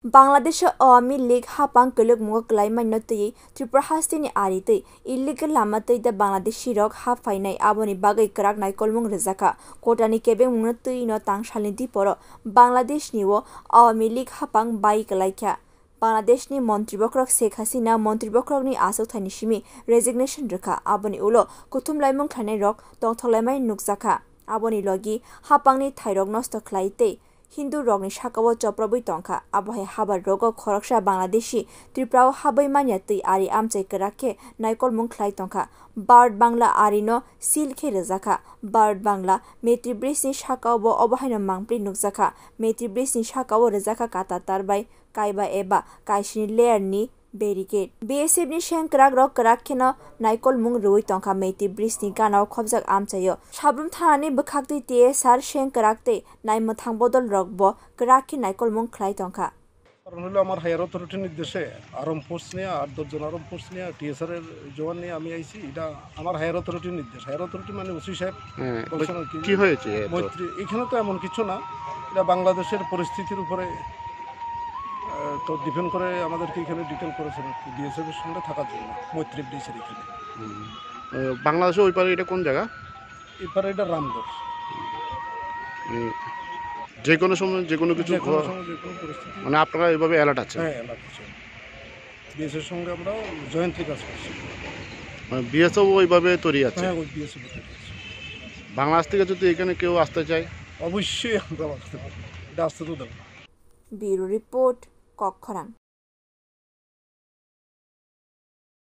Bangladesh Awami league हापां Kaluk मुग क्लाइमाइन तई त्रिपुरा हास्तिनि आरि तई इल्लीगल लामा तई दा बांग्लादेशी रक हाफाइनाय आबोनि बागै क्राक नायकलमुंग रेजाका कोटानि केबे मुंगनो तई न तांगशालनि दिपरो बांग्लादेशनि वो आवामी लीग हापां बाई कलाइख्या बांग्लादेशनि मंत्री बक्रक शेख हसीना मंत्री बक्रकनि आसौथाइनि सिमि रेजिगनेशन रखा आबोनि उलो कुथुम लाइमुंग थानाय रक तंथलाइमाय नुकजाखा आबोनि लगी हापांनि थाइरक नष्ट खलाइते हिंदू रगनि साकाव चप्रबै तंखा आबहाय हाबा रग खरकसा बांग्लादेशी त्रिपुरा हाबै मानिया तै आरि आमचाइ कराखे नायकल मुंखलाय तंखा बार्ड बांग्ला आरिनो सिलखे रजाखा बार्ड बांग्ला मेट्री ब्रिजनि साकाव अबहायनो मांप्रि नुकजाखा मेट्री ब्रिजनि साकाव रजाखा काटा तारबाय कायबा एबा काइसिनि लेयारनि बेरिकेड बीएसएफ नि शेंक्राक रक कराखेनो नायकल मुंग रुइ तंखा मेट्री ब्रिजनि गानाव खबजाक आमचायो साब्रुम थानानि बखाकतै टीएसआर शेंक्राकतै नायमथां बदल रकबो कराखे नायकल मुंग खलाय तंखा কারণ হলো আমার হায়ার অথরিটির নির্দেশে আরম ফোর্স নিয়ে 8-10 জন আরম ফোর্স নিয়ে টিএসআর এর জওয়ান নিয়ে আমি আইছি। এটা আমার হায়ার অথরিটির নির্দেশ। হায়ার অথরিটি মানে ওসি সাহেব বলছেন কি হয়েছে মৈত্রী। এখানে তো এমন কিছু না, এটা বাংলাদেশের পরিস্থিতির উপরে তো ডিপেন্ড করে আমাদেরকে এখানে ডিটেল করেছেন আর কি, বিএসএফ এর সঙ্গে থাকার জন্য মৈত্রী ব্রিজের এখানে। বাংলাদেশে ওই পারে এটা কোন জায়গা? এপারে এটা রামগড়। যে কোনো সময় যে কোনো কিছু পরিস্থিতি মানে আপনারা এইভাবে অ্যালার্ট আছে? হ্যাঁ, অ্যালার্ট আছে। বিএসএফ সঙ্গে আমরা জয়েন্টলি কাজ করছি। মানে বিএসএফ ওইভাবে তৈরি আছে? হ্যাঁ, ওই বিএসএফ তৈরি আছে। বাংলাদেশ থেকে যদি এখানে কেউ আসতে চায় অবশ্যই আমরা আসতে পারবো, এটা আসতে তো দেবো। Bureau report কক্ষরাং।